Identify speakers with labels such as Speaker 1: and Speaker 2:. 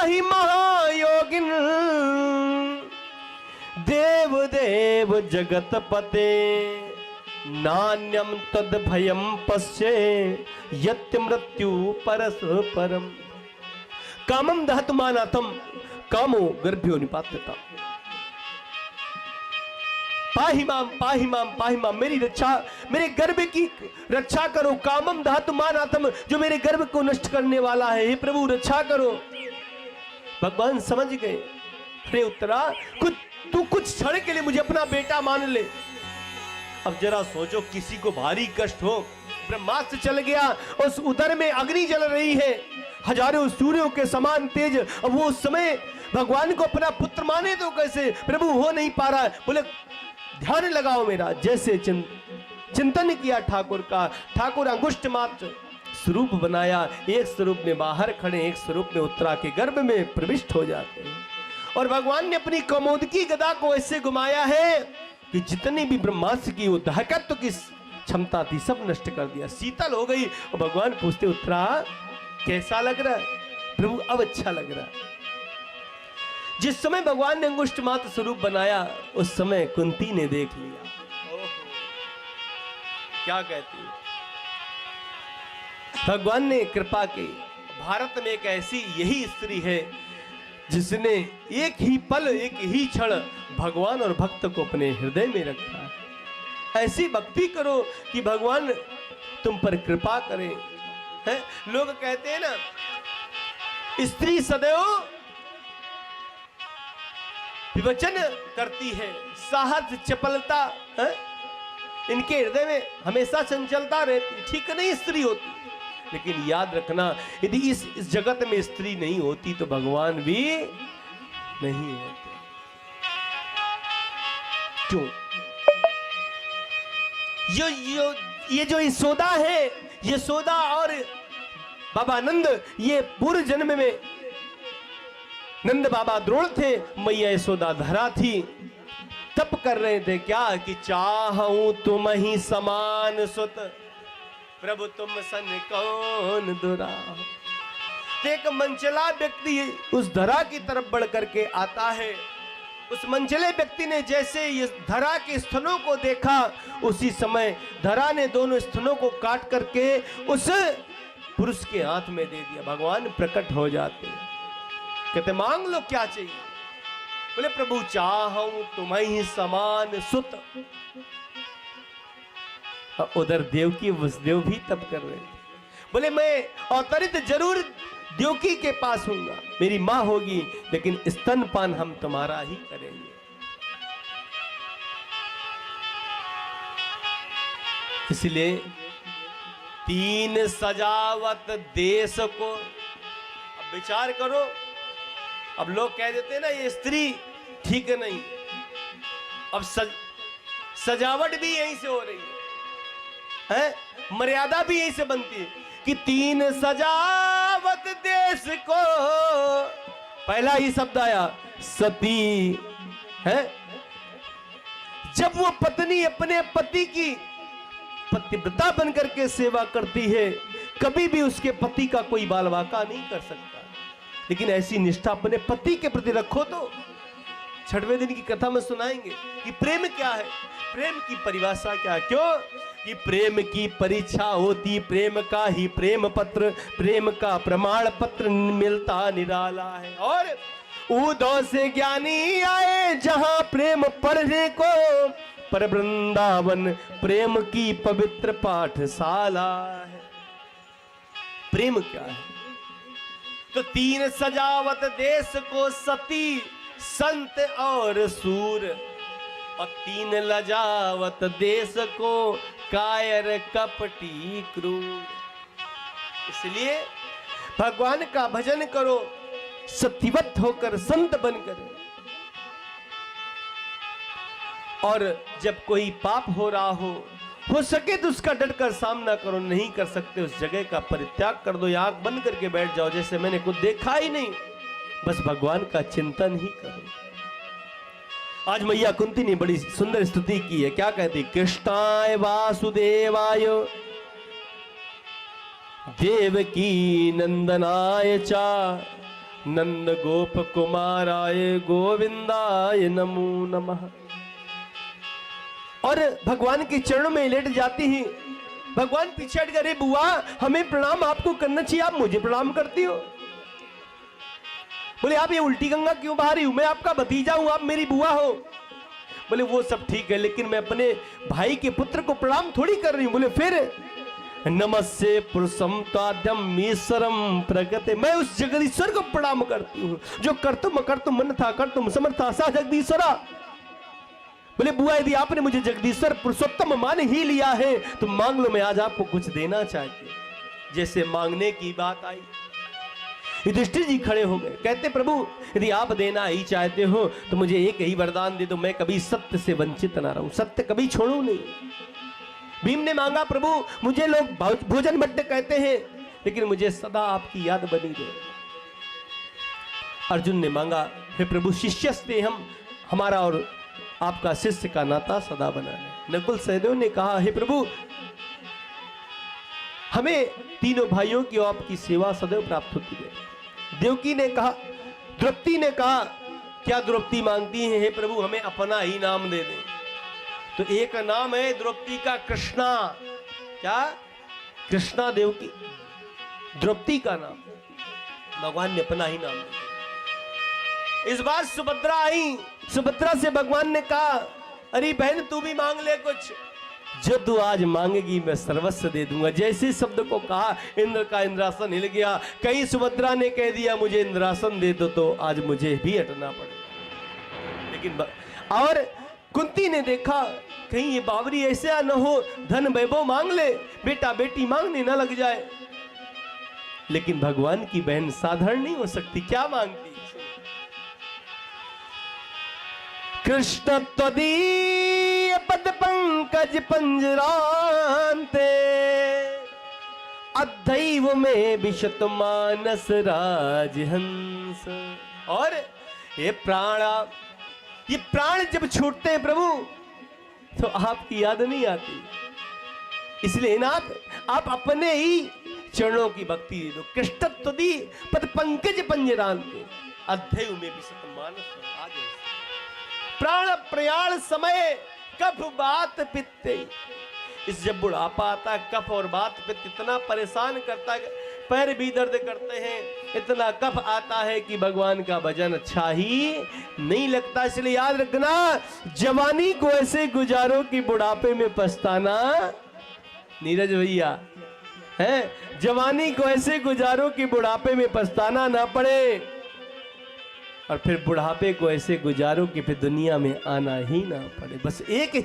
Speaker 1: पाहि महायोगिन देव देव जगतपते नान्यम तद भयम पश्ये यत्य मृत्यु परस परम कामम दहतमानातम कामो गर्भ्यो निपात्यता पाहि माम पाहि माम पाहि माम, मेरी रक्षा, मेरे गर्भ की रक्षा करो। कामम दहतमानातम, जो मेरे गर्भ को नष्ट करने वाला है, हे प्रभु रक्षा करो। भगवान समझ गए। अरे उत्तरा, तू कुछ क्षण के लिए मुझे अपना बेटा मान ले। अब जरा सोचो, किसी को भारी कष्ट हो, ब्रह्मास्त्र चल गया, उस उदर में अग्नि जल रही है, हजारों सूर्यों के समान तेज। अब वो उस समय भगवान को अपना पुत्र माने तो कैसे? प्रभु हो नहीं पा रहा है। बोले ध्यान लगाओ मेरा। जैसे चिंतन किया ठाकुर का, ठाकुर अंगुष्ठ मात्र स्वरूप बनाया। एक स्वरूप में बाहर खड़े, एक स्वरूप में उत्तरा के गर्भ में प्रविष्ट हो जाते हैं। और भगवान ने अपनी कौमोदकी गदा को ऐसे घुमाया है कि जितनी भी ब्रह्मास्त्र की उदाहकत्व की क्षमता थी सब नष्ट कर दिया, शीतल हो गई। और भगवान पूछते उत्तरा कैसा लग रहा है? प्रभु अब अच्छा लग रहा है। जिस समय भगवान ने अंगुष्ठ मात्र स्वरूप बनाया उस समय कुंती ने देख लिया। क्या कहती है? भगवान ने कृपा की। भारत में एक ऐसी यही स्त्री है जिसने एक ही पल, एक ही क्षण भगवान और भक्त को अपने हृदय में रखा है। ऐसी भक्ति करो कि भगवान तुम पर कृपा करे। है? लोग कहते हैं ना, स्त्री सदैव विवचन करती है, साहस चपलता है? इनके हृदय में हमेशा चंचलता रहती। ठीक नहीं स्त्री होती, लेकिन याद रखना, यदि इस जगत में स्त्री नहीं होती तो भगवान भी नहीं होते। क्यों? ये जो यशोदा है, यशोदा और बाबा नंद, ये पूर्व जन्म में नंद बाबा द्रोण थे, मैया यशोदा धरा थी। तप कर रहे थे क्या कि चाहूं तुम ही समान सुत, प्रभु तुम सन कौन दुरा। एक मंचला व्यक्ति उस धरा की तरफ बढ़ करके आता है। उस मंचले व्यक्ति ने जैसे ये धरा के स्तनों को देखा, उसी समय धरा ने दोनों स्तनों को काट करके उस पुरुष के हाथ में दे दिया। भगवान प्रकट हो जाते, कहते मांग लो क्या चाहिए। बोले प्रभु चाहूं तुम्हें समान सुत। उधर देवकी वसुदेव भी तप कर रहे थे। बोले मैं अवतरित जरूर देवकी के पास हूंगा, मेरी मां होगी, लेकिन स्तनपान हम तुम्हारा ही करेंगे। इसलिए तीन सजावट देश को। अब विचार करो, अब लोग कह देते हैं ना ये स्त्री ठीक नहीं। अब सजावट भी यहीं से हो रही है, मर्यादा भी यहीं से बनती है कि तीन सजावट देश को। पहला ही शब्द आया सती है। जब वो पत्नी अपने पति की पतिव्रता बनकर के सेवा करती है, कभी भी उसके पति का कोई बाल वाका नहीं कर सकता। लेकिन ऐसी निष्ठा अपने पति के प्रति रखो तो 6वें दिन की कथा में सुनाएंगे कि प्रेम क्या है, प्रेम की परिभाषा क्या है। क्यों कि प्रेम की परीक्षा होती प्रेम का ही प्रेम पत्र, प्रेम का प्रमाण पत्र मिलता निराला है। और उदो से ज्ञानी आए जहां प्रेम पढ़ने को, पर वृंदावन प्रेम की पवित्र पाठशाला है। प्रेम क्या है? तो तीन सजावट देश को सती संत और सूर, और तीन लजावत देश को कायर कपटी क्रूर। इसलिए भगवान का भजन करो, सत्यवत होकर संत बनकर। और जब कोई पाप हो रहा हो सके तो उसका डटकर सामना करो। नहीं कर सकते उस जगह का परित्याग कर दो, या आंख बंद करके बैठ जाओ जैसे मैंने कुछ देखा ही नहीं, बस भगवान का चिंतन ही करो। आज मैया कुंती ने बड़ी सुंदर स्तुति की है। क्या कहती? कृष्णाय वासुदेवाय देवकी नंदनाय चा नंद गोप कुमाराय गोविंदाय नमो नमः। और भगवान के चरणों में लेट जाती ही भगवान पीछे हट गए, बुआ हमें प्रणाम आपको करना चाहिए, आप मुझे प्रणाम करती हो। बोले आप ये उल्टी गंगा क्यों बहा रही हूं, मैं आपका भतीजा हूं, आप मेरी बुआ हो। बोले वो सब ठीक है, लेकिन मैं अपने भाई के पुत्र को प्रणाम थोड़ी कर रही हूं। बोले फिर नमस्ते पुरुषम ताद्यम ईश्वरम प्रगते, मैं उस जगदीश्वर को प्रणाम करती हूँ जो कर्तुम मन था कर्तुम समर्था सा जगदीश्वरा। बोले बुआ यदि आपने मुझे जगदीश्वर पुरुषोत्तम मान ही लिया है तो मांग लो, मैं आज आपको कुछ देना चाहती हूं। जैसे मांगने की बात आई युधिष्ठिर जी खड़े हो गए, कहते प्रभु यदि आप देना ही चाहते हो तो मुझे एक ही वरदान दे दो, मैं कभी सत्य से वंचित ना रहूं, सत्य कभी छोड़ू नहीं। भीम ने मांगा प्रभु मुझे लोग भोजन भट्ट कहते हैं लेकिन मुझे सदा आपकी याद बनी रहे। अर्जुन ने मांगा हे प्रभु शिष्यस्ते हम, हमारा और आपका शिष्य का नाता सदा बना रहे। नकुल सहदेव ने कहा हे प्रभु हमें तीनों भाइयों की आपकी सेवा सदैव प्राप्त होती है। देवकी ने कहा, द्रौपदी ने कहा क्या द्रौपदी मांगती है हे प्रभु हमें अपना ही नाम दे दें। तो एक नाम है द्रौपदी का कृष्णा, क्या कृष्णा देवकी, द्रौपदी का नाम भगवान ने अपना ही नाम दिया। इस बार सुभद्रा आई, सुभद्रा से भगवान ने कहा अरे बहन तू भी मांग ले कुछ, जो तू आज मांगेगी मैं सर्वस्व दे दूंगा। जैसे शब्द को कहा इंद्र का इंद्रासन हिल गया। कहीं सुभद्रा ने कह दिया मुझे इंद्रासन दे दो तो आज मुझे भी हटना पड़ेगा। लेकिन और कुंती ने देखा कहीं ये बावरी ऐसा न हो धन वैभव मांग ले, बेटा बेटी मांगने न लग जाए। लेकिन भगवान की बहन साधारण नहीं हो सकती, क्या मांगती कृष्ण त्वदीय पद पंकज पंजरांते अद्दैव में विशत मानस राजहंस। और ये प्राण जब छूटते हैं प्रभु तो आपकी याद नहीं आती, इसलिए ना आप अपने ही चरणों की भक्ति दे दो। कृष्ण त्वदीय पद पंकज पंजरांते अद्दैव में विशत मानस राजहंस। प्राण प्रयाण समय कफ बात पित्ते, इस जब बुढ़ापा आता है कफ और बात पित्त इतना परेशान करता है, पैर भी दर्द करते हैं, इतना कफ आता है कि भगवान का भजन अच्छा ही नहीं लगता। इसलिए याद रखना जवानी को ऐसे गुजारो कि बुढ़ापे में पछताना, नीरज भैया है, जवानी को ऐसे गुजारो कि बुढ़ापे में पछताना ना पड़े, और फिर बुढ़ापे को ऐसे गुजारो कि फिर दुनिया में आना ही ना पड़े। बस एक ही